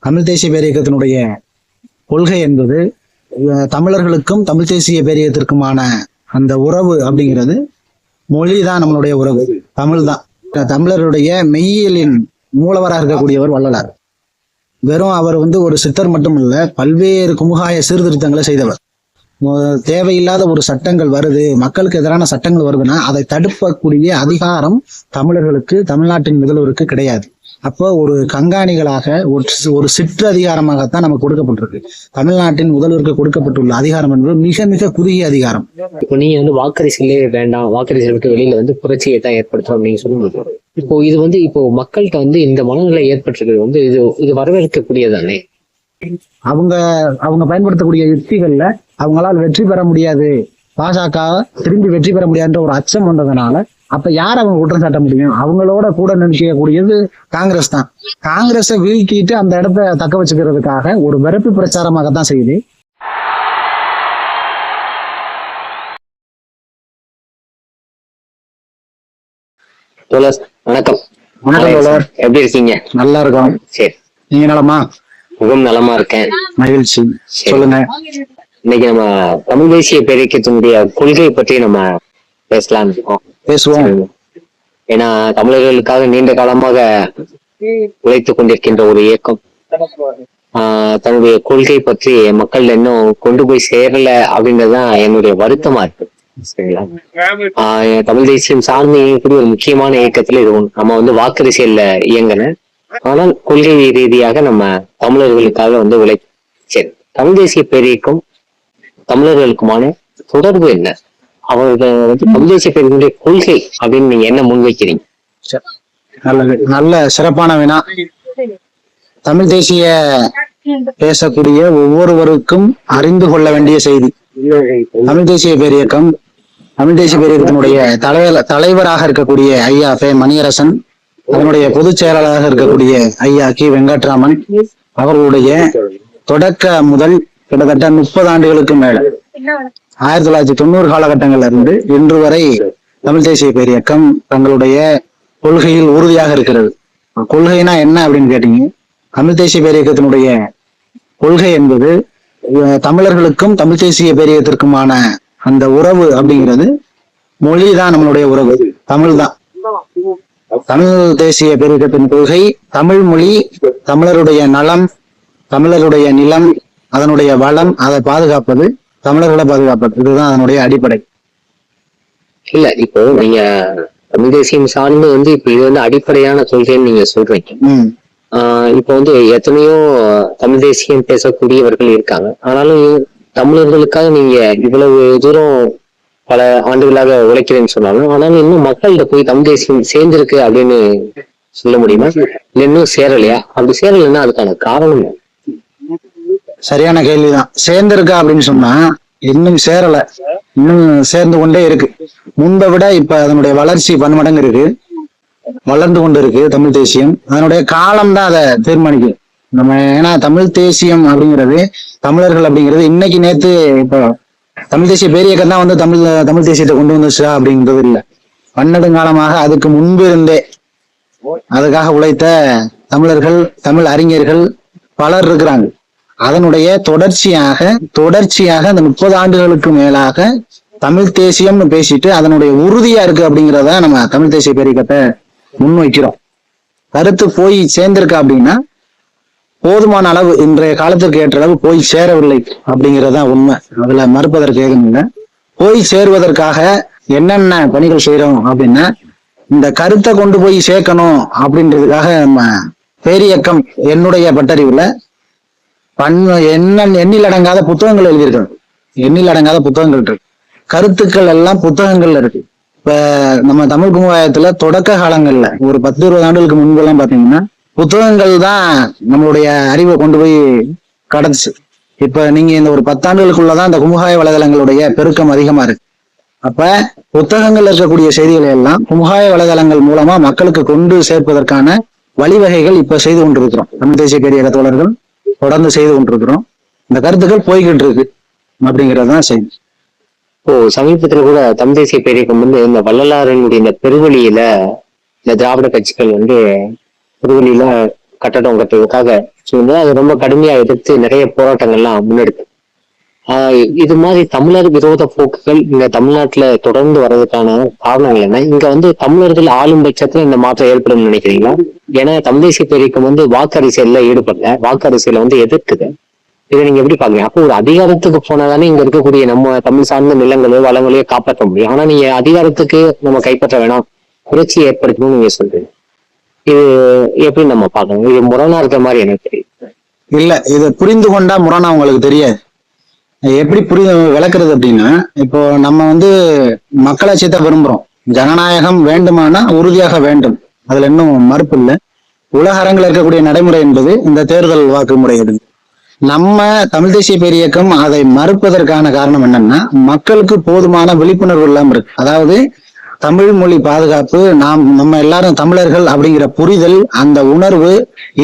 தமிழ் தேசிய பேரியக்கத்தினுடைய கொள்கை என்பது தமிழர்களுக்கும் தமிழ் தேசிய பேரியக்கத்திற்குமான அந்த உறவு அப்படிங்கிறது மொழி தான். நம்மளுடைய உறவு தமிழ் தான். தமிழருடைய மெய்யியலின் மூலவராக இருக்கக்கூடியவர் வள்ளலார். வெறும் அவர் ஒரு சித்தர் மட்டும் இல்ல, பல்வேறு குமுகாய சீர்திருத்தங்களை செய்தவர். தேவையில்லாத ஒரு சட்டங்கள் வருது, மக்களுக்கு எதிரான சட்டங்கள் வருதுன்னா அதை தடுக்கக்கூடிய அதிகாரம் தமிழர்களுக்கு, தமிழ்நாட்டின் முதல்வருக்கு கிடையாது. அப்போ ஒரு கண்காணிகளாக ஒரு சிற்று அதிகாரமாகத்தான் நமக்கு கொடுக்கப்பட்டிருக்கு. தமிழ்நாட்டின் முதல்வருக்கு கொடுக்கப்பட்டுள்ள அதிகாரம் என்பது மிக மிக குறுகிய அதிகாரம். இப்போ நீங்க வாக்கரிசையிலே வேண்டாம், வாக்கரிசைகளுக்கு வெளியில புரட்சியை தான் ஏற்படுத்தும் அப்படின்னு சொல்லுங்க. இப்போ இது இப்போ மக்கள்கிட்ட இந்த மனநிலை ஏற்பட்டிருக்கிறது இது வரவேற்கக்கூடியதானே? அவங்க பயன்படுத்தக்கூடிய யுக்திகள்ல அவங்களால் வெற்றி பெற முடியாது, பாஜக திரும்பி வெற்றி பெற முடியாதுன்ற ஒரு அச்சம் வந்ததுனால அப்ப யார் அவங்க குற்றம் சாட்ட முடியும்? அவங்களோட கூட நினைக்கக்கூடியது காங்கிரஸ் தான். காங்கிரஸை வீழ்த்திட்டு அந்த இடத்த தக்க வச்சுக்கிறதுக்காக ஒரு வெறுப்பு பிரச்சாரமாகத்தான் செய்யுது. வணக்கம். வணக்கம், எப்படி இருக்கீங்க? நல்லா இருக்கோம். சரி, நீங்க நலமா? மிகவும் நலமா இருக்கேன். மகிழ்ச்சி. சொல்லுங்க. இன்னைக்கு நம்ம தமிழ் தேசிய பேரியக்கத்தினுடைய கொள்கை பற்றி நம்ம பேசலாம் இருக்கோம். பேசுவோம். ஏன்னா தமிழர்களுக்காக நீண்ட காலமாக உழைத்துக் கொண்டிருக்கின்ற ஒரு இயக்கம் தன்னுடைய கொள்கை பற்றி மக்கள் இன்னும் கொண்டு போய் சேரல அப்படின்றதுதான் என்னுடைய வருத்தமா இருக்கு. சரிங்களா? தமிழ் தேசியம் சார்ந்து இயங்கக்கூடிய ஒரு முக்கியமான இயக்கத்துல இது ஒண்ணு. நம்ம வாக்கரிசையில இயங்கின, ஆனால் கொள்கை ரீதியாக நம்ம தமிழர்களுக்காக உழை. சரி, தமிழ் தேசிய பேரியக்கம் தமிழர்களுக்குமான தொடர்பு என்ன? அவர்கள் தமிழ் தேசிய பேரியக்கத்தினுடைய கொள்கை அப்படின்னு நீங்க என்ன முன்வைக்கிறீங்க? நல்ல சிறப்பான வினா. தமிழ் தேசிய பேசக்கூடிய ஒவ்வொருவருக்கும் அறிந்து கொள்ள வேண்டிய செய்தி. தமிழ் தேசிய பேரியக்கம், தமிழ் தேசிய பேரியக்கத்தினுடைய தலைவராக இருக்கக்கூடிய ஐயா பே மணியரசன், அதனுடைய பொதுச் செயலாளராக இருக்கக்கூடிய ஐயா கி வெங்கட்ராமன் அவர்களுடைய தொடக்க முதல் கிட்டத்தட்ட 30 ஆண்டுகளுக்கு மேல 1990 காலகட்டங்கள்ல இருந்து இன்று வரை தமிழ் தேசிய பேரியக்கம் தங்களுடைய கொள்கையில் உறுதியாக இருக்கிறது. கொள்கைனா என்ன அப்படின்னு கேட்டீங்க, தமிழ் தேசிய பேரியக்கத்தினுடைய கொள்கை என்பது தமிழர்களுக்கும் தமிழ் தேசிய பேரியக்கத்திற்குமான அந்த உறவு அப்படிங்கிறது மொழி தான். நம்மளுடைய உறவு தமிழ் தான். தமிழ் தேசிய பேரியக்கத்தின் கொள்கை தமிழ் மொழி, தமிழருடைய நலம், தமிழருடைய நிலம், அதனுடைய வளம், அதை பாதுகாப்பது, தமிழர்களை பாதுகாப்பது, இதுதான் அதனுடைய அடிப்படை. இல்ல, இப்போ நீங்க தமிழ் தேசியம் சார்ந்து இப்ப இது அடிப்படையான கொள்கைன்னு நீங்க சொல்றீங்க. இப்போ எத்தனையோ தமிழ் தேசியம் பேசக்கூடியவர்கள் இருக்காங்க. ஆனாலும் தமிழர்களுக்காக நீங்க இவ்வளவு தூரம் பல ஆண்டுகளாக உழைக்கிறேன்னு சொன்னாலும், ஆனாலும் இன்னும் மக்கள்கிட்ட போய் தமிழ் தேசியம் சேர்ந்திருக்கு அப்படின்னு சொல்ல முடியுமா? இல்ல இன்னும் சேரலையா? அப்படி சேரலைன்னா அதுக்கான காரணம்? சரியான கேள்விதான். சேர்ந்திருக்கா அப்படின்னு சொன்னா இன்னும் சேரல, இன்னும் சேர்ந்து கொண்டே இருக்கு. முன்பை விட இப்ப அதனுடைய வளர்ச்சி பன்மடங்கு இருக்கு, வளர்ந்து கொண்டு இருக்கு தமிழ் தேசியம். அதனுடைய காலம் தான் அதை தீர்மானிக்கும் நம்ம. ஏன்னா தமிழ் தேசியம் அப்படிங்கிறது, தமிழர்கள் அப்படிங்கிறது இன்னைக்கு நேத்து இப்போ தமிழ் தேசிய பேரியக்கம் தான் தமிழ் தேசியத்தை கொண்டு வந்துச்சா அப்படிங்கிறது இல்லை. பன்னெடுங்காலமாக அதுக்கு முன்பு இருந்தே அதுக்காக உழைத்த தமிழர்கள், தமிழ் அறிஞர்கள் பலர் இருக்கிறாங்க. அதனுடைய தொடர்ச்சியாக அந்த 30 ஆண்டுகளுக்கு மேலாக தமிழ் தேசியம்னு பேசிட்டு அதனுடைய உறுதியா இருக்கு அப்படிங்கிறத நம்ம தமிழ் தேசிய பேரியக்கத்தை முன்வைக்கிறோம். கருத்து போய் சேர்ந்திருக்கா அப்படின்னா போதுமான அளவு, இன்றைய காலத்திற்கு ஏற்ற அளவு போய் சேரவில்லை அப்படிங்கிறதான் உண்மை. அதுல மறுப்பதற்கு ஏதும் இல்லை. போய் சேருவதற்காக என்னென்ன பணிகள் செய்யறோம் அப்படின்னா, இந்த கருத்தை கொண்டு போய் சேர்க்கணும் அப்படின்றதுக்காக நம்ம பேரியக்கம் என்னுடைய பட்டறிவுல எண்ணிலடங்காத புத்தகங்கள் எழுதியிருக்கணும். எண்ணிலடங்காத புத்தகங்கள் இருக்கு, கருத்துக்கள் எல்லாம் புத்தகங்கள்ல இருக்கு. இப்ப நம்ம தமிழ் சமுதாயத்துல தொடக்க காலங்கள்ல ஒரு 10-20 ஆண்டுகளுக்கு முன்பு எல்லாம் பாத்தீங்கன்னா புத்தகங்கள் தான் நம்மளுடைய அறிவை கொண்டு போய் கடந்துச்சு. இப்ப நீங்க இந்த ஒரு 10 ஆண்டுகளுக்குள்ளதான் இந்த குமுகாய வலைதளங்களுடைய பெருக்கம் அதிகமா இருக்கு. அப்ப புத்தகங்கள் இருக்கக்கூடிய செய்திகளை எல்லாம் குமுகாய வலைதளங்கள் மூலமா மக்களுக்கு கொண்டு சேர்ப்பதற்கான வழிவகைகள் இப்ப செய்து கொண்டிருக்கிறோம். தமிழ் தேசிய பேரியக்க தோழர்கள் தொடர்ந்து செய்து கொண்டிருக்கிறோம். இந்த கருத்துக்கள் போய்கிட்டு இருக்கு அப்படிங்கறதுதான் செய்தி. சமீபத்துல கூட தமிழ் தேசிய பேரியக்கம் இந்த வள்ளலாரினுடைய இந்த பெருவழியில இந்த திராவிட கட்சிகள் பெருவழியில கட்டடம் கட்டுறதுக்காக சொல்லும்போது அது ரொம்ப கடுமையா எதிர்த்து நிறைய போராட்டங்கள்லாம் முன்னெடுத்து இது மாதிரி தமிழர் விரோத போக்குகள் இங்க தமிழ்நாட்டுல தொடர்ந்து வர்றதுக்கான காரணங்கள் என்ன? இங்க வந்து தமிழர்கள் ஆளும் பட்சத்துல இந்த மாற்றம் ஏற்படும் நினைக்கிறீங்களா? ஏன்னா தமிழ் தேசிய பேரியக்கம் வந்து வாக்கு அரசியல்ல ஈடுபடல, வாக்கு அரசியலை வந்து எதிர்க்குது. இதை நீங்க எப்படி பாக்குறீங்க? அப்போ ஒரு அதிகாரத்துக்கு போனாதானே இங்க இருக்கக்கூடிய நம்ம தமிழ் சார்ந்த நிலங்களோ வளங்களையோ காப்பாற்ற முடியும். ஆனா நீங்க அதிகாரத்துக்கு நம்ம கைப்பற்ற வேணாம், புரட்சி ஏற்படுத்தணும்னு நீங்க சொல்றீங்க. இது எப்படி நம்ம பார்க்கணும்? இது முரணா இருக்கிற மாதிரி எனக்கு தெரியும். இல்ல, இதை புரிந்து கொண்டா முரணா உங்களுக்கு தெரியாது. எப்படி விளக்குறது அப்படின்னா, இப்போ நம்ம வந்து மக்களாட்சியத்தை விரும்புறோம். ஜனநாயகம் வேண்டுமானா உறுதியாக வேண்டும், அதுல இன்னும் மறுப்பு இல்லை. உலக அரங்கில் இருக்கக்கூடிய நடைமுறை என்பது இந்த தேர்தல் வாக்கு முறை. நம்ம தமிழ் தேசிய பேரியக்கம் அதை மறுப்பதற்கான காரணம் என்னன்னா, மக்களுக்கு போதுமான விழிப்புணர்வு இல்லாம இருக்கு. அதாவது தமிழ் மொழி பாதுகாப்பு, நம்ம எல்லாரும் தமிழர்கள் அப்படிங்கிற புரிதல், அந்த உணர்வு,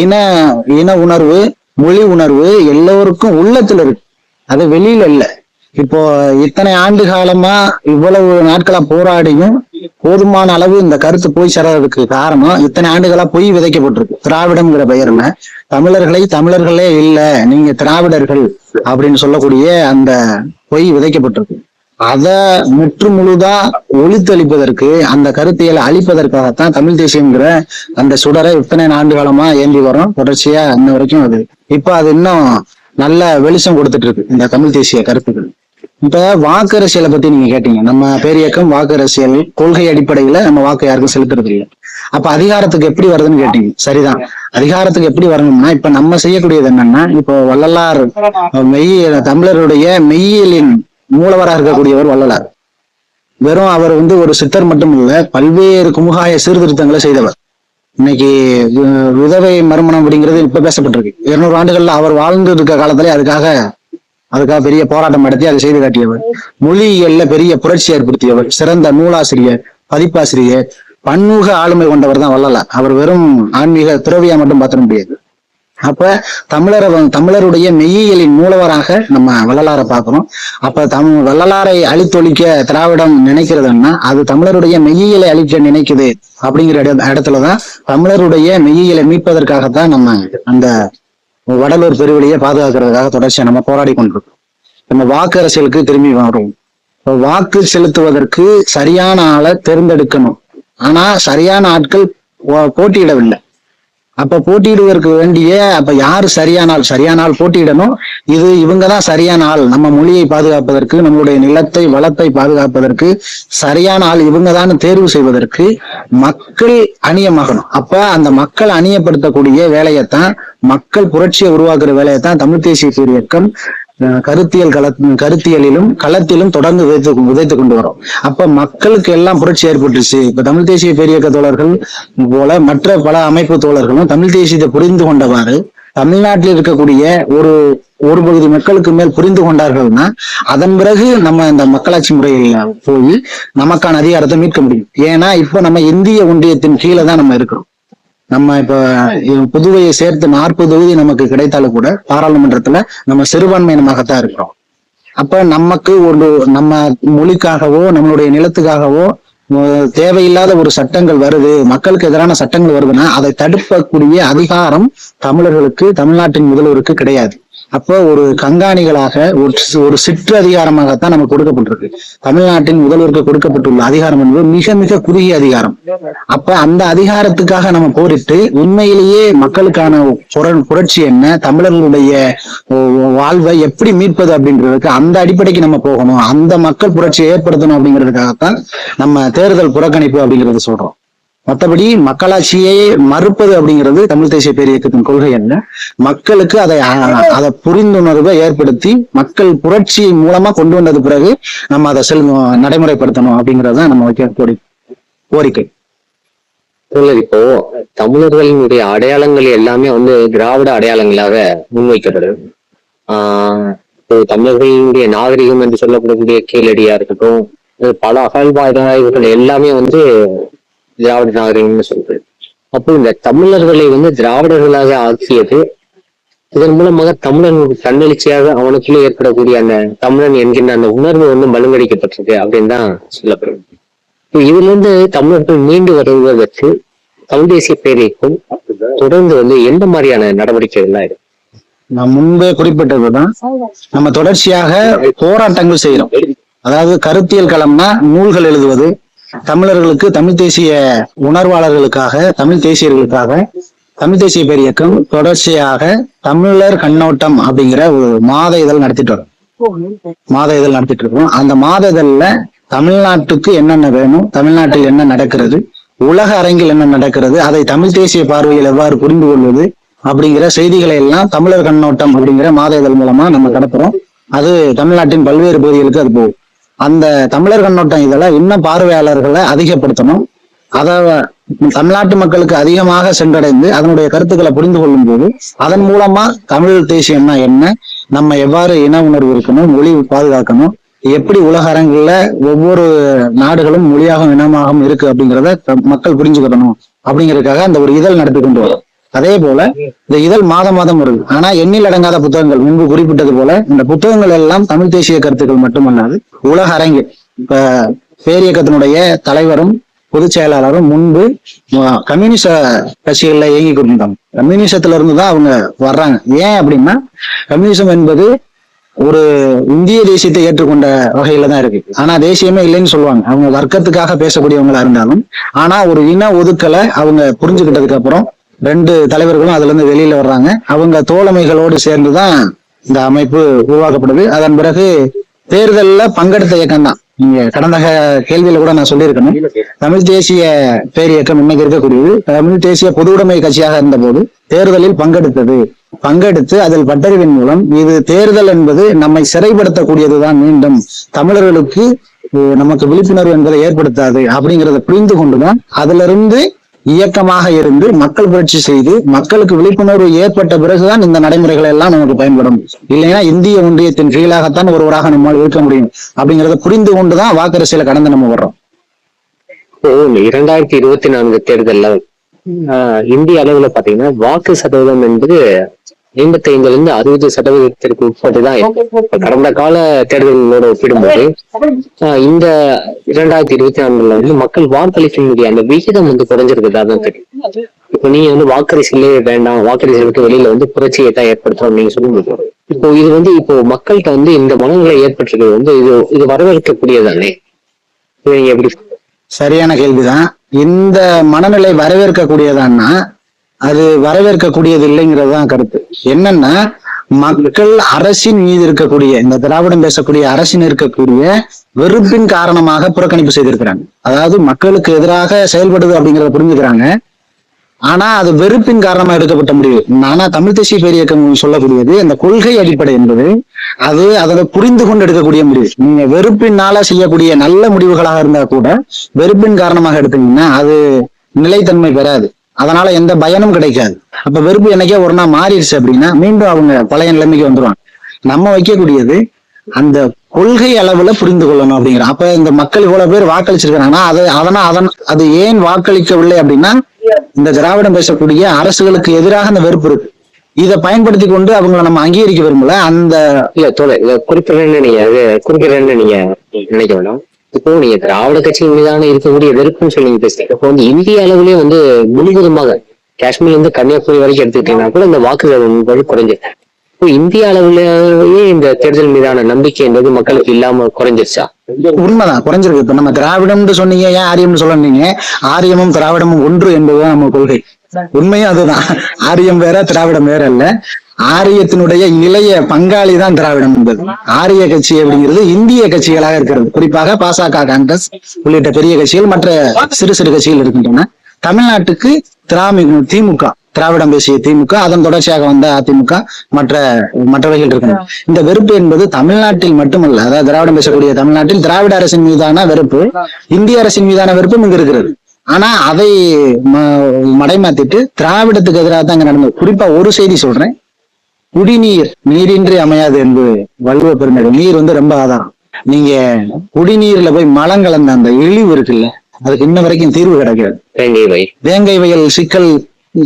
இன உணர்வு, மொழி உணர்வு எல்லோருக்கும் உள்ளத்துல இருக்கு, அது வெளியில இல்ல. இப்போ இத்தனை ஆண்டு காலமா இவ்வளவு நாட்களா போராடியும் போதுமான அளவு இந்த கருத்து போய் சேராததுக்கு காரணம், இத்தனை ஆண்டுகளா பொய் விதைக்கப்பட்டிருக்கு. திராவிடம்ங்கிற பெயர்ல தமிழர்களே இல்ல, நீங்க திராவிடர்கள் அப்படின்னு சொல்லக்கூடிய அந்த பொய் விதைக்கப்பட்டிருக்கு. அதை முற்று முழுதா ஒழித்தளிப்பதற்கு, அந்த கருத்தியலை அழிப்பதற்காகத்தான் தமிழ் தேசியம்ங்கிற அந்த சுடரை இத்தனை ஆண்டு காலமா ஏந்தி வரோம். தொடர்ச்சியா இன்ன வரைக்கும் அது இப்ப அது இன்னும் நல்ல வெளிச்சம் கொடுத்துட்டு இருக்கு இந்த தமிழ் தேசிய கருத்துக்கள். இப்ப வாக்கு அரசியலை பத்தி நீங்க கேட்டீங்க. நம்ம பேரியக்கம் வாக்கு அரசியல் கொள்கை அடிப்படையில நம்ம வாக்கு யாருக்கும் செலுத்துறது இல்லை. அப்ப அதிகாரத்துக்கு எப்படி வருதுன்னு கேட்டீங்க. சரிதான், அதிகாரத்துக்கு எப்படி வரணும்னா, இப்ப நம்ம செய்யக்கூடியது என்னன்னா, இப்போ வள்ளலார் தமிழருடைய மெய்யியலின் மூலவராக இருக்கக்கூடியவர் வள்ளலார். வெறும் அவர் வந்து ஒரு சித்தர் மட்டும் இல்ல, பல்வேறு குமுகாய சீர்திருத்தங்களை செய்தவர். இன்னைக்கு விதவை மறுமணம் அப்படிங்கிறது இப்ப பேசப்பட்டிருக்கு. 200 ஆண்டுகள்ல அவர் வாழ்ந்து இருக்க காலத்திலே அதுக்காக பெரிய போராட்டம் நடத்தி அதை செய்து காட்டியவர். மொழியியல்ல பெரிய புரட்சி ஏற்படுத்தியவர், சிறந்த நூலாசிரியர், பதிப்பாசிரியர், பன்முக ஆளுமை கொண்டவர் தான் வள்ளலார். அவர் வெறும் ஆன்மீக துறவியா மட்டும் பார்த்திட முடியாது. அப்ப தமிழருடைய மெய்யியலின் மூலவராக நம்ம வள்ளலாரை பார்க்கிறோம். அப்ப வள்ளலாரை அழித்தொழிக்க திராவிடம் நினைக்கிறதுன்னா, அது தமிழருடைய மெய்யியலை அழிக்க நினைக்குது அப்படிங்கிற இடத்துலதான் தமிழருடைய மெய்யியலை மீட்பதற்காகத்தான் நம்ம அந்த வடலூர் பெருவெளியை பாதுகாக்கிறதுக்காக தொடர்ச்சியா நம்ம போராடி கொண்டிருக்கோம். நம்ம வாக்கு அரசியலுக்கு திரும்பி வரும். வாக்கு செலுத்துவதற்கு சரியான ஆளை தேர்ந்தெடுக்கணும். ஆனா சரியான ஆட்கள் போட்டியிடவில்லை. அப்ப போட்டியிடுவதற்கு அப்ப யாரு சரியான ஆள் போட்டியிடணும். இவங்கதான் சரியான ஆள், நம்ம மொழியை பாதுகாப்பதற்கு, நம்மளுடைய நிலத்தை வளத்தை பாதுகாப்பதற்கு சரியான ஆள் இவங்கதான் தேர்வு செய்வதற்கு மக்கள் அணியமாகணும். அப்ப அந்த மக்கள் அணியப்படுத்தக்கூடிய வேலையைத்தான், மக்கள் புரட்சியை உருவாக்குற வேலையைத்தான் தமிழ் தேசிய பேரியக்கம் கருத்தியலிலும் களத்திலும் தொடர்ந்து விதைத்து கொண்டு வரும். அப்ப மக்களுக்கு எல்லாம் புரட்சி ஏற்பட்டுச்சு. இப்ப தமிழ் தேசிய பேரியக்க தோழர்கள் போல மற்ற பல அமைப்பு தோழர்களும் தமிழ் தேசியத்தை புரிந்து கொண்டவாறு தமிழ்நாட்டில் இருக்கக்கூடிய ஒரு பகுதி மக்களுக்கு மேல் புரிந்து கொண்டார்கள்னா, அதன் பிறகு நம்ம இந்த மக்களாட்சி முறையில் போய் நமக்கான அதிகாரத்தை மீட்க முடியும். ஏன்னா இப்ப நம்ம இந்திய ஒன்றியத்தின் கீழே தான் நம்ம இருக்கிறோம். நம்ம இப்ப புதுவையை சேர்த்து 40 தொகுதி நமக்கு கிடைத்தாலும் கூட பாராளுமன்றத்துல நம்ம சிறுபான்மையினமாகத்தான் இருக்கிறோம். அப்ப நமக்கு நம்ம மொழிக்காகவோ நம்மளுடைய நிலத்துக்காகவோ தேவையில்லாத ஒரு சட்டங்கள் வருது, மக்களுக்கு எதிரான சட்டங்கள் வருதுன்னா அதை தடுக்கக்கூடிய அதிகாரம் தமிழர்களுக்கு, தமிழ்நாட்டின் முதல்வருக்கு கிடையாது. அப்போ ஒரு கண்காணிகளாக ஒரு சிற்று அதிகாரமாகத்தான் நமக்கு கொடுக்கப்பட்டிருக்கு. தமிழ்நாட்டின் முதல்வருக்கு கொடுக்கப்பட்டுள்ள அதிகாரம் என்பது மிக மிக குறுகிய அதிகாரம். அப்ப அந்த அதிகாரத்துக்காக நம்ம போரிட்டு உண்மையிலேயே மக்களுக்கான புரட்சி என்ன, தமிழர்களுடைய வாழ்வை எப்படி மீட்பது அப்படின்றதுக்கு அந்த அடிப்படைக்கு நம்ம போகணும். அந்த மக்கள் புரட்சியை ஏற்படுத்தணும் அப்படிங்கிறதுக்காகத்தான் நம்ம தேர்தல் புறக்கணிப்பு அப்படிங்கறது சொல்றோம். மற்றபடி மக்களாட்சியை மறுப்பது அப்படிங்கிறது தமிழ் தேசிய பேரியக்கத்தின் கொள்கை அல்ல. மக்களுக்கு அதை புரிந்துணர்வை ஏற்படுத்தி மக்கள் புரட்சி மூலமா கொண்டு வந்தது பிறகு நம்ம அதை நடைமுறைப்படுத்தணும் அப்படிங்கறதுதான் நம்ம வைக்கக்கூடிய கோரிக்கை. இப்போ தமிழர்களினுடைய அடையாளங்கள் எல்லாமே வந்து திராவிட அடையாளங்களாக முன்வைக்கப்படுது. தமிழர்களுடைய நாகரிகம் என்று சொல்லக்கூடிய கீழடியா இருக்கட்டும், பல அகழ்வாய்வுகள் எல்லாமே வந்து திராவிட நாகரிகம்னு சொல்றது. அப்போ இந்த தமிழர்களை வந்து திராவிடர்களாக ஆக்கியது, இதன் மூலமாக தமிழனுக்கு தன்னெழுச்சியாக அவனுக்குள்ளே ஏற்படக்கூடிய அந்த தமிழன் என்கின்ற அந்த உணர்வு வந்து மழுங்கடிக்கப்பட்டிருக்கு அப்படின்னு தான் சொல்லப்படுது. இதுல இருந்து தமிழர்கள் மீண்டு வருவதற்கு தமிழ் தேசிய பேரியக்கம் தொடர்ந்து வந்து எந்த மாதிரியான நடவடிக்கைகள்லாம் இருக்கு? நான் முன்பே குறிப்பிட்டதுதான், நம்ம தொடர்ச்சியாக போராட்டங்கள் செய்யறோம். அதாவது கருத்தியல் களம்னா நூல்கள் எழுதுவது, தமிழர்களுக்கு, தமிழ் தேசிய உணர்வாளர்களுக்காக, தமிழ் தேசியர்களுக்காக தமிழ் தேசிய பேரியக்கம் தொடர்ச்சியாக தமிழர் கண்ணோட்டம் அப்படிங்கிற ஒரு மாத இதழ் நடத்திட்டு வரோம். இருக்கோம். அந்த மாத இதழ்ல தமிழ்நாட்டுக்கு என்னென்ன வேணும், தமிழ்நாட்டில் என்ன நடக்கிறது, உலக அரங்கில் என்ன நடக்கிறது, அதை தமிழ் தேசிய பார்வையில் எவ்வாறு புரிந்து கொள்வது அப்படிங்கிற செய்திகளை எல்லாம் தமிழர் கண்ணோட்டம் அப்படிங்கிற மாத இதழ் மூலமா நம்ம கடத்துறோம். அது தமிழ்நாட்டின் பல்வேறு பகுதிகளுக்கு அது போகும். அந்த தமிழர் கண்ணோட்டம் இதெல்லாம் இன்னும் பார்வையாளர்களை அதிகப்படுத்தணும். அதை தமிழ்நாட்டு மக்களுக்கு அதிகமாக சென்றடைந்து அதனுடைய கருத்துக்களை புரிந்து கொள்ளும் போது அதன் மூலமா தமிழ் தேசியம்னா என்ன, நம்ம எவ்வாறு இன உணர்வு இருக்கணும், மொழி பாதுகாக்கணும், எப்படி உலக அரங்குல ஒவ்வொரு நாடுகளும் மொழியாகவும் இனமாகவும் இருக்கு அப்படிங்கிறத மக்கள் புரிஞ்சுக்கணும் அப்படிங்கிறதுக்காக அந்த ஒரு இதழ் நடத்தி கொண்டு வரும். அதே போல இந்த இதழ் மாதம் வருது. ஆனா எண்ணில் அடங்காத புத்தகங்கள், முன்பு குறிப்பிட்டது போல இந்த புத்தகங்கள் எல்லாம் தமிழ் தேசிய கருத்துக்கள் மட்டுமல்லாது உலக அரங்கு. இப்ப பேரியக்கத்தினுடைய தலைவரும் பொதுச் செயலாளரும் முன்பு கம்யூனிச கட்சிகள்ல இயங்கி கொண்டிருந்தாங்க. கம்யூனிசத்துல இருந்துதான் அவங்க வர்றாங்க. ஏன் அப்படின்னா கம்யூனிசம் என்பது ஒரு இந்திய தேசியத்தை ஏற்றுக்கொண்ட வகையில தான் இருக்கு. ஆனா தேசியமே இல்லைன்னு சொல்லுவாங்க. அவங்க வர்க்கத்துக்காக பேசக்கூடியவங்களா இருந்தாலும், ஆனா ஒரு இன ஒதுக்கலை அவங்க புரிஞ்சுக்கிட்டதுக்கு அப்புறம் 2 தலைவர்களும் அதுல இருந்து வெளியில வர்றாங்க. அவங்க தோழமைகளோடு சேர்ந்துதான் இந்த அமைப்பு உருவாக்கப்படுது. அதன் பிறகு தேர்தல்ல பங்கெடுத்த இயக்கம் தான். நீங்க கடந்த கேள்வியில கூட நான் சொல்லியிருக்கணும், தமிழ் தேசிய பேரியக்கம் இன்னைக்கு இருக்கக்கூடியது தமிழ் தேசிய பொதுவுடைமை கட்சியாக இருந்த போது தேர்தலில் பங்கெடுத்து அதில் பட்டறிவின் மூலம் இது தேர்தல் என்பது நம்மை சிறைப்படுத்தக்கூடியதுதான், மீண்டும் தமிழர்களுக்கு நமக்கு விழிப்புணர்வு என்பதை ஏற்படுத்தாது அப்படிங்கிறத புரிந்து கொண்டுதான் அதுல இருந்து இயக்கமாக இருந்து மக்கள் புரட்சி செய்து மக்களுக்கு விழிப்புணர்வு ஏற்பட்ட பிறகுதான் இந்த நடைமுறைகள் எல்லாம் நமக்கு பயன்படும். இல்லைன்னா இந்திய ஒன்றியத்தின் கீழாகத்தான் ஒருவராக நம்மால் இருக்க முடியும் அப்படிங்கிறத புரிந்து கொண்டுதான் வாக்கரசியல கடந்து நம்ம வர்றோம். 2024 தேர்தல்ல இந்திய அளவுல பாத்தீங்கன்னா வாக்கு சதவீதம் என்பது 55% உட்பட்டுதான் கடந்த கால தேர்தல்களோட ஒப்பிடும்போது இந்த 2024 வந்து மக்கள் வாக்களிக்கக்கூடிய அந்த விகிதம் வந்து குறைஞ்சிருக்குதா தான் தெரியும். இப்ப நீங்க வந்து வாக்கரிசிலே வேண்டாம், வாக்கரிசலுக்கு வெளியில வந்து புரட்சியை தான் ஏற்படுத்தும் நீங்க சொல்லும்போது, இப்போ இது வந்து இப்போ மக்கள்கிட்ட வந்து இந்த மனநிலை ஏற்பட்டிருக்கிறது வந்து இது வரவேற்கக்கூடியதானே? நீங்க எப்படி? சரியான கேள்விதான். இந்த மனநிலை வரவேற்கக்கூடியதான்னா அது வரவேற்கக்கூடியது இல்லைங்கிறது தான் கருத்து. என்னன்னா மக்கள் அரசின் மீது இருக்கக்கூடிய, இந்த திராவிடம் பேசக்கூடிய அரசின் இருக்கக்கூடிய வெறுப்பின் காரணமாக புறக்கணிப்பு செய்திருக்கிறாங்க. அதாவது மக்களுக்கு எதிராக செயல்படுது அப்படிங்கிறத புரிஞ்சுக்கிறாங்க. ஆனா அது வெறுப்பின் காரணமா எடுக்கப்பட்ட முடிவு. ஆனா தமிழ் தேசிய பேரியக்கம் சொல்லக்கூடியது அந்த கொள்கை அடிப்படை என்பது அது அதை புரிந்து கொண்டு எடுக்கக்கூடிய முடிவு. நீங்க வெறுப்பினால செய்யக்கூடிய நல்ல முடிவுகளாக இருந்தா கூட வெறுப்பின் காரணமாக எடுத்தீங்கன்னா அது நிலைத்தன்மை பெறாது, அதனால எந்த பயனும் கிடைக்காது. அப்ப வெறுப்பு என்னைக்கே ஒரு நாள் மாறிடுச்சு அப்படின்னா மீண்டும் அவங்க பழைய நிலைமைக்கு வந்துருவாங்க. நம்ம வைக்கக்கூடியது அந்த கொள்கை அளவுல புரிந்து கொள்ளணும் அப்படிங்கிற. அப்ப இந்த மக்கள் இவ்வளவு பேர் வாக்களிச்சிருக்காங்கன்னா அது ஏன் வாக்களிக்கவில்லை அப்படின்னா இந்த திராவிடம் பேசக்கூடிய அரசுகளுக்கு எதிராக அந்த வெறுப்பு இருக்கு. இதை பயன்படுத்தி கொண்டு அவங்களை நம்ம அங்கீகரிக்க விரும்பல. அந்த குறிப்பிடறேன்னு நீங்க நினைக்க வேண்டாம். இப்போ நீங்க திராவிட கட்சியின் மீதான இருக்கக்கூடிய வெறுப்புன்னு சொல்லி பேசுறீங்க. இப்போ வந்து இந்திய அளவுலயே வந்து முழுவதுமாக காஷ்மீர்ல இருந்து கன்னியாகுமரி வரைக்கும் எடுத்துக்கிட்டீங்கன்னா கூட இந்த வாக்குகள் குறைஞ்சிருக்கு. இப்போ இந்திய அளவுலயே இந்த தேர்தல் மீதான நம்பிக்கை என்பது மக்களுக்கு இல்லாம குறைஞ்சிருச்சா? உண்மைதான், குறைஞ்சிருக்கு. இப்ப நம்ம திராவிடம்னு சொன்னீங்க, ஏன் ஆரியம்னு சொல்லீங்க? ஆரியமும் திராவிடமும் ஒன்று என்பதுதான் நம்ம கொள்கை. உண்மையும் அதுதான். ஆரியம் வேற, திராவிடம் வேற அல்ல. ஆரியத்தினுடைய இளைய பங்காளி தான் திராவிடம் என்பது. ஆரிய கட்சி அப்படிங்கிறது இந்திய கட்சிகளாக இருக்கிறது. குறிப்பாக பாசக, காங்கிரஸ் உள்ளிட்ட பெரிய கட்சிகள், மற்ற சிறு சிறு கட்சிகள் இருக்கின்றன. தமிழ்நாட்டுக்கு திமுக, திராவிடம் பேசிய திமுக, அதன் தொடர்ச்சியாக வந்த அதிமுக, மற்றவைகள் இருக்கின்றன. இந்த வெறுப்பு என்பது தமிழ்நாட்டில் மட்டுமல்ல, அதாவது திராவிடம் பேசக்கூடிய தமிழ்நாட்டில் திராவிட அரசின் மீதான வெறுப்பு, இந்திய அரசின் மீதான வெறுப்பும் இங்கு இருக்கிறது. ஆனா அதை மடைமாத்திட்டு திராவிடத்துக்கு எதிராக தான் இங்க நடந்தது. குறிப்பா ஒரு செய்தி சொல்றேன். குடிநீர் நீரின்றி அமையாது என்பது வள்ளுவ பெருமை. நீர் வந்து ரொம்ப ஆதாரம். நீங்க குடிநீர்ல போய் மலம் கலந்த அந்த இழிவு இருக்குல்ல, அதுக்கு இன்ன வரைக்கும் தீர்வு கிடைக்காது. வேங்கை வயல் சிக்கல்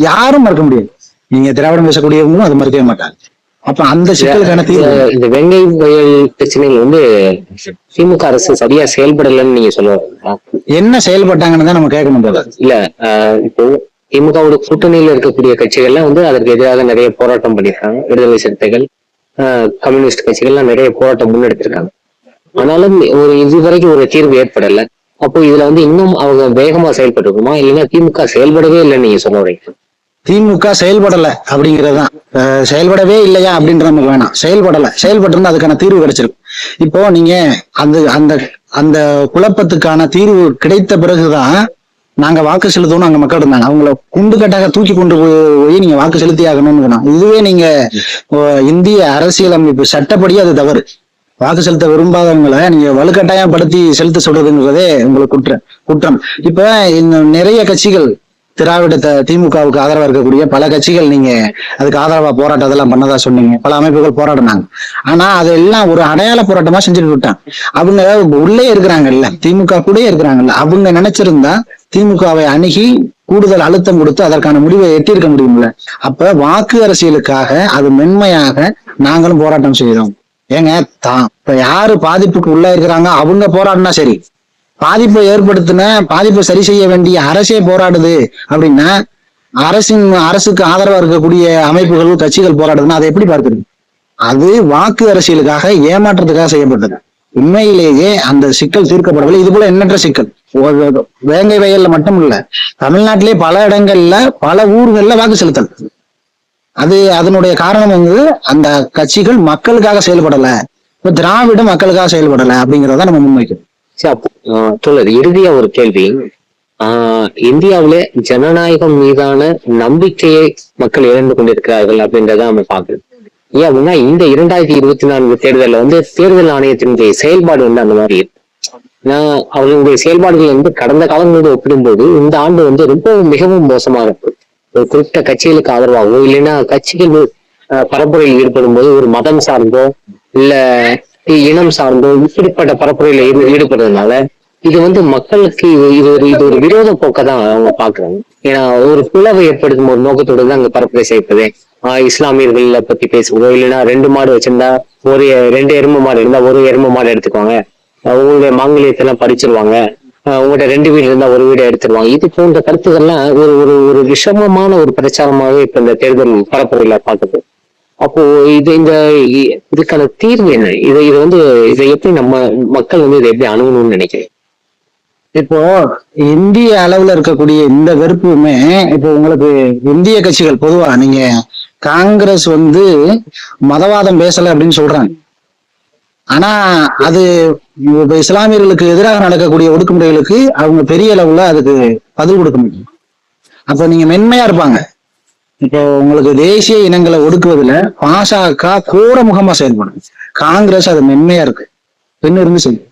யாரும் மறுக்க முடியாது. நீங்க திராவிடம் பேசக்கூடியவங்களும் அது மறுக்கவே மாட்டாங்க. அப்ப அந்த சிக்கலுக்கான தீர்வு இந்த வெங்கை வயல் பிரச்சனைகள் வந்து திமுக அரசு சரியா செயல்படலன்னு நீங்க சொல்லுவாங்க. என்ன செயல்பட்டாங்கன்னு தான் நம்ம கேட்கணும் போல. இல்ல இப்போ திமுகவோட கூட்டணியில இருக்கக்கூடிய கட்சிகள்லாம் வந்து அதற்கு எதிராக நிறைய போராட்டம் பண்ணியிருக்காங்க. விடுதலை சிறுத்தைகள், கம்யூனிஸ்ட் கட்சிகள்லாம் நிறைய போராட்டம் முன்னெடுத்திருக்காங்க. ஆனாலும் இதுவரைக்கும் ஒரு தீர்வு ஏற்படல. அப்போ இதுல வந்து இன்னும் அவங்க வேகமா செயல்பட்டுருக்குமா, இல்லைன்னா திமுக செயல்படவே இல்லைன்னு நீங்க சொல்ல வரீங்க? திமுக செயல்படல அப்படிங்கறதுதான். செயல்படவே இல்லையா அப்படின்ற நமக்கு வேணாம். செயல்பட்டிருந்தா அதுக்கான தீர்வு கிடைச்சிருக்கு. இப்போ நீங்க அந்த அந்த அந்த குழப்பத்துக்கான தீர்வு கிடைத்த பிறகுதான் நாங்க வாக்கு செலுத்தணும் அங்க மக்கள் இருந்தாங்க. அவங்கள குண்டு கட்டாக தூக்கி கொண்டு போய் நீங்க வாக்கு செலுத்தி ஆகணும்னு. இதுவே நீங்க இந்திய அரசியலமைப்பு சட்டப்படி அது தவறு. வாக்கு செலுத்த விரும்பாதவங்களை நீங்க வலுக்கட்டாயப்படுத்தி செலுத்த சொல்றதுங்கிறதே உங்களுக்கு குற்றம். இப்ப இந்த நிறைய கட்சிகள் திராவிட திமுகவுக்கு ஆதரவா இருக்கக்கூடிய பல கட்சிகள் நீங்க அதுக்கு ஆதரவா போராட்டம் அதெல்லாம் பண்ணதா சொன்னீங்க. பல அமைப்புகள் போராடினாங்க. ஆனா அதெல்லாம் ஒரு அடையாள போராட்டமா செஞ்சுட்டு விட்டாங்க. அவங்க உள்ளே இருக்கிறாங்கல்ல, திமுக கூட இருக்கிறாங்கல்ல, அவங்க நினைச்சிருந்தா திமுகவை அணுகி கூடுதல் அழுத்தம் கொடுத்து அதற்கான முடிவை எட்டியிருக்க முடியும்ல. அப்ப வாக்கு அரசியலுக்காக அது மென்மையாக நாங்களும் போராட்டம் செய்யறோம். ஏங்க இப்ப யாரு பாதிப்புக்கு உள்ள இருக்கிறாங்க அவங்க போராடினா சரி, பாதிப்பை சரி செய்ய வேண்டிய அரசே போராடுது அப்படின்னா அரசுக்கு ஆதரவா இருக்கக்கூடிய அமைப்புகள் கட்சிகள் போராடுதுன்னா அதை எப்படி பார்க்குறது? அது வாக்கு அரசியலுக்காக ஏமாற்றத்துக்காக செய்யப்பட்டது. உண்மையிலேயே அந்த சிக்கல் தீர்க்கப்படவில்லை. இது போல எண்ணற்ற சிக்கல் வேங்கை வயல்ல மட்டும் இல்ல, தமிழ்நாட்டிலே பல இடங்கள்ல பல ஊர்கள்ல வாக்கு செலுத்தல். அதனுடைய காரணம் வந்து அந்த கட்சிகள் மக்களுக்காக செயல்படல, இப்ப திராவிட மக்களுக்காக செயல்படல அப்படிங்கிறத நம்ம முன்வைக்கிறோம். தோழர், இறுதியா ஒரு கேள்வி. இந்தியாவில ஜனநாயகம் மீதான நம்பிக்கையை மக்கள் இழந்து கொண்டிருக்கிறார்கள் அப்படின்றத நம்ம பாக்குறோம். ஏன் அப்படின்னா இந்த 2024 தேர்தலில் வந்து தேர்தல் ஆணையத்தினுடைய செயல்பாடு வந்து அந்த மாதிரி இருக்கு. அவர்களுடைய செயல்பாடுகள் வந்து கடந்த காலங்களோடு ஒப்பிடும்போது இந்த ஆண்டு வந்து ரொம்ப மிகவும் மோசமாக இருக்கு. ஒரு குறிப்பிட்ட கட்சிகளுக்கு ஆதரவாகவோ இல்லைன்னா கட்சிகள் பரப்புரையில் ஈடுபடும் போது ஒரு மதம் சார்ந்தோ இல்ல இனம் சார்ந்தோ இப்படிப்பட்ட பரப்புரையில ஈடுபடுறதுனால இது வந்து மக்களுக்கு இது ஒரு விரோத போக்க தான் அவங்க பாக்குறாங்க. ஏன்னா ஒரு பிளவை ஏற்படுத்தும் ஒரு நோக்கத்தோடு தான் அங்க பரப்புரை செய்யப்படுது. இஸ்லாமியர்கள பத்தி பேசுவதோ இல்லைன்னா 2 மாடு வச்சிருந்தா 2 எருமை மாடு இருந்தா 1 எருமை மாடு எடுத்துக்குவாங்க, உங்களுடைய மாங்கல்யத்தெல்லாம் பறிச்சிருவாங்க, உங்கள்கிட்ட 2 வீடு இருந்தா 1 வீடு எடுத்துருவாங்க. இது போன்ற கருத்துக்கள்லாம் ஒரு விஷமமான ஒரு பிரச்சாரமாகவே இப்ப இந்த தேர்தல் பரப்புரையில பார்க்குது. அப்போ இதுக்கான தீர்வு என்ன? இதை எப்படி நம்ம மக்கள் வந்து இதை எப்படி அணுகணும்னு நினைக்கிறேன்? இப்போ இந்திய அளவுல இருக்கக்கூடிய இந்த வெறுப்புமே இப்போ உங்களுக்கு இந்திய கட்சிகள் பொதுவா நீங்க காங்கிரஸ் வந்து மதவாதம் பேசல அப்படின்னு சொல்றாங்க. ஆனா அது இஸ்லாமியர்களுக்கு எதிராக நடக்கக்கூடிய ஒடுக்குமுறைகளுக்கு அவங்க பெரிய அளவுல அதுக்கு பதில் கொடுக்க முடியும். அப்ப நீங்க மென்மையா இருப்பாங்க. இப்போ உங்களுக்கு தேசிய இனங்களை ஒடுக்குவதுல பாஜக கோரமுகமா செயல்படும். காங்கிரஸ் அது மென்மையா இருக்கு, இருந்து செய்யும்.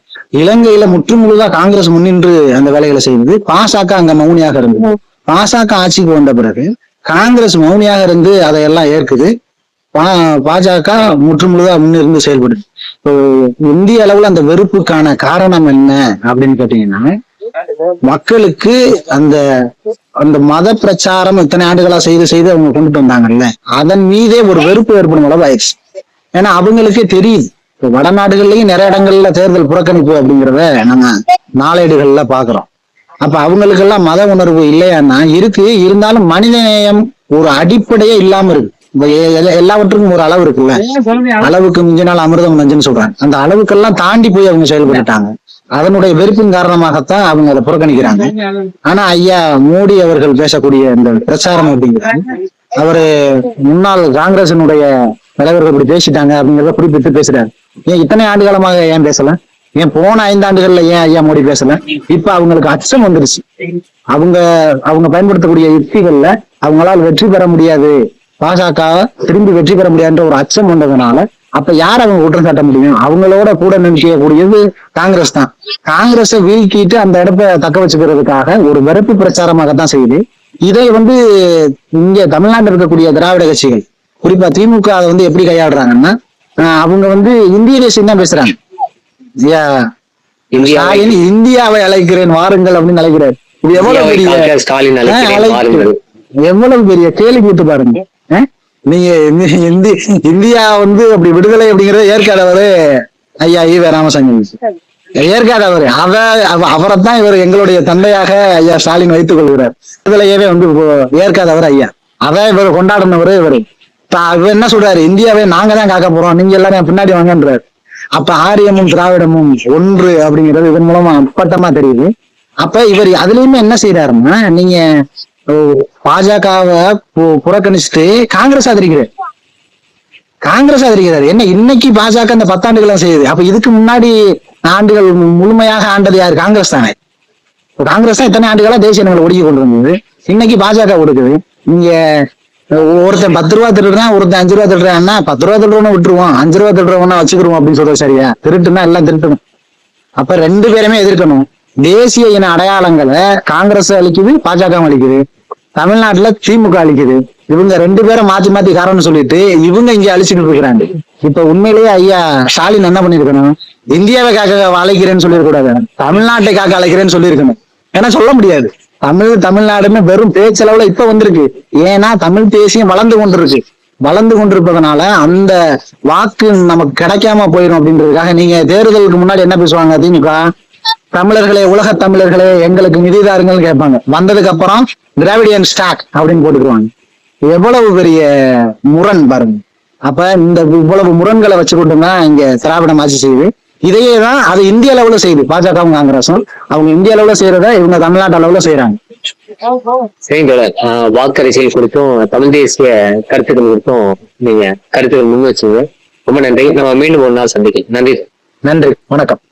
இலங்கையில முற்றுமுழுதா காங்கிரஸ் முன்னின்று அந்த வேலைகளை செய்யுது. பாஜக அங்க மௌனியாக இருந்தது. பாஜக ஆட்சிக்கு வந்த பிறகு காங்கிரஸ் மௌனியாக இருந்து அதையெல்லாம் ஏற்குது. பாஜக முற்றுமுழுதா முன்னிருந்து செயல்படுது. இப்போ இந்திய அளவுல அந்த வெறுப்புக்கான காரணம் என்ன அப்படின்னு கேட்டீங்கன்னா, மக்களுக்கு அந்த அந்த மத பிரச்சாரம் இத்தனை ஆண்டுகளா செய்து அவங்க கொண்டுட்டு வந்தாங்கல்ல, அதன் மீதே ஒரு வெறுப்பு ஏற்படும் அளவு ஆயிடுச்சு. ஏன்னா அவங்களுக்கே தெரியுது. இப்போ வடநாடுகள்லயும் நிறைய இடங்கள்ல தேர்தல் புறக்கணிப்பு அப்படிங்கிறத நம்ம நாளேடுகள்ல பாக்குறோம். அப்ப அவங்களுக்கெல்லாம் மத உணர்வு இல்லையான்னா இருந்தாலும் மனிதநேயம் ஒரு அடிப்படையே இல்லாம இருக்கு. எல்லாவற்றுக்கும் ஒரு அளவு இருக்குல்ல, அளவுக்கு மிஞ்சினால் அமிர்தம் நஞ்சுன்னு சொல்றாங்க. அந்த அளவுக்கெல்லாம் தாண்டி போய் அவங்க செயல்பட்டுட்டாங்க. அதனுடைய வெறுப்பின் காரணமாகத்தான் அவங்க அதை புறக்கணிக்கிறாங்க. ஆனா ஐயா மோடி அவர்கள் பேசக்கூடிய இந்த பிரச்சாரம் அப்படிங்கிறது, அவரு முன்னாள் காங்கிரசினுடைய தலைவர்கள் இப்படி பேசிட்டாங்க அப்படிங்கிறத குறிப்பிட்டு பேசுறாரு. ஏன் இத்தனை ஆண்டு காலமாக ஏன் பேசல? ஏன் போன 5 ஆண்டுகள்ல ஏன் ஐயா மோடி பேசல? இப்ப அவங்களுக்கு அச்சம் வந்துருச்சு. அவங்க பயன்படுத்தக்கூடிய யுக்திகள்ல அவங்களால் வெற்றி பெற முடியாது, பாஜக திரும்பி வெற்றி பெற முடியாதுன்ற ஒரு அச்சம் வந்ததுனால அப்ப யார் அவங்க குற்றம் சாட்ட முடியும்? அவங்களோட கூட நினைக்கக்கூடியது காங்கிரஸ் தான். காங்கிரஸை வீழ்த்திட்டு அந்த இடத்தை தக்க வச்சுக்கிறதுக்காக ஒரு வெறுப்பு பிரச்சாரமாகத்தான் செய்யுது. இதை வந்து இங்க தமிழ்நாட்டில் இருக்கக்கூடிய திராவிட கட்சிகள், குறிப்பா திமுக அதை வந்து எப்படி கையாடுறாங்கன்னா, அவங்க வந்து இந்திய தேசியம் தான் பேசுறாங்க. இந்தியாவை அழைக்கிறேன் வாருங்கள் அப்படின்னு அழைக்கிறார். இது எவ்வளவு பெரிய கேள்வி கூட்டு பாருங்க. நீங்க இந்தியா வந்து அப்படி விடுதலை அப்படிங்கறத ஏற்காதவரு ஐயா ஈவே ராமசாமி. ஏற்காது அவரு அவரைத்தான் இவர் எங்களுடைய தந்தையாக ஐயா ஸ்டாலின் வைத்துக் கொள்கிறார். இதுலயே வந்து ஏற்காது அவர் ஐயா, அதான் இவர் கொண்டாடினவர். இவர் இவர் என்ன சொல்றாரு, இந்தியாவை நாங்க தான் காக்க போறோம், நீங்க எல்லாரும் பின்னாடி வாங்கன்றாரு. அப்ப ஆரியமும் திராவிடமும் ஒன்று அப்படிங்கிறது இதன் மூலமா அப்பட்டமா தெரியுது. அப்ப இவர் அதுலயுமே என்ன செய்யறாருன்னா, நீங்க பாஜகவை புறக்கணிச்சுட்டு காங்கிரஸ் ஆதரிக்கிறார். என்ன இன்னைக்கு பாஜக இந்த 10 ஆண்டுகள் செய்யுது. அப்ப இதுக்கு முன்னாடி ஆண்டுகள் முழுமையாக ஆண்டது யாரு? காங்கிரஸ் தானே. காங்கிரஸ் தான் இத்தனை ஆண்டுகளா தேசிய இனங்களை ஒடுக்கி கொண்டு வந்தது. இன்னைக்கு பாஜக ஒடுக்குது. நீங்க ஒருத்தன் 10 ரூபா திருடுறான், ஒருத்தன் 5 ரூபா திருடுறான்னா 10 ரூபா திருடுறவன விட்டுருவோம், 5 ரூபா திருடுறவனா வச்சுக்கிருவோம் அப்படின்னு சொல்றது சரியா? திருட்டுனா எல்லாம் திருட்டணும். அப்ப 2 பேருமே எதிர்க்கணும். தேசிய இன அடையாளங்களை காங்கிரஸ் அளிக்குது, பாஜக அளிக்குது. தமிழ்நாட்டுல திமுக அளிக்குது. இவங்க 2 பேரும் மாத்தி மாத்தி காரணம்னு சொல்லிட்டு இவங்க இங்க அழிச்சுட்டு இருக்கிறாங்க. இப்ப உண்மையிலேயே ஐயா ஸ்டாலின் என்ன பண்ணிருக்கணும், இந்தியாவை காக்க அழைக்கிறேன்னு சொல்லிருக்கூடாது, தமிழ்நாட்டை காக்க அழைக்கிறேன்னு சொல்லியிருக்கணும். ஏன்னா சொல்ல முடியாது. தமிழ்நாடுமே வெறும் பேச்சளவுல இப்ப வந்திருக்கு. ஏன்னா தமிழ் தேசியம் வளர்ந்து கொண்டிருப்பதனால அந்த வாக்கு நமக்கு கிடைக்காம போயிடும் அப்படின்றதுக்காக. நீங்க தேர்தலுக்கு முன்னாடி என்ன பேசுவாங்க திமுக, தமிழர்களே, உலக தமிழர்களே எங்களுக்கு நிதிதாருங்கள்னு கேட்பாங்க. வந்ததுக்கு அப்புறம் திராவிடியன் ஸ்டாக் அப்படின்னு போட்டுக்குவாங்க. எவ்வளவு பெரிய முரண் பாருங்க. அப்ப இந்த இவ்வளவு முரண்களை வச்சுக்கிட்டோம்னா இங்க திராவிடம் ஆட்சி செய்யுது. இதையே தான் அது இந்திய அளவுல செய்யுது பாஜகவும் காங்கிரஸும். அவங்க இந்திய அளவுல செய்யறத இவங்க தமிழ்நாட்டு அளவுல செய்யறாங்க. சரிங்க. வாக்கரசியல் குறித்தும் தமிழ் தேசிய கருத்துக்கள் குறித்தும் நீங்க கருத்துக்கள் முன் வச்சுங்க. ரொம்ப நன்றி. நம்ம மீண்டும் ஒரு நாள் சந்திக்கலாம். நன்றி. நன்றி, வணக்கம்.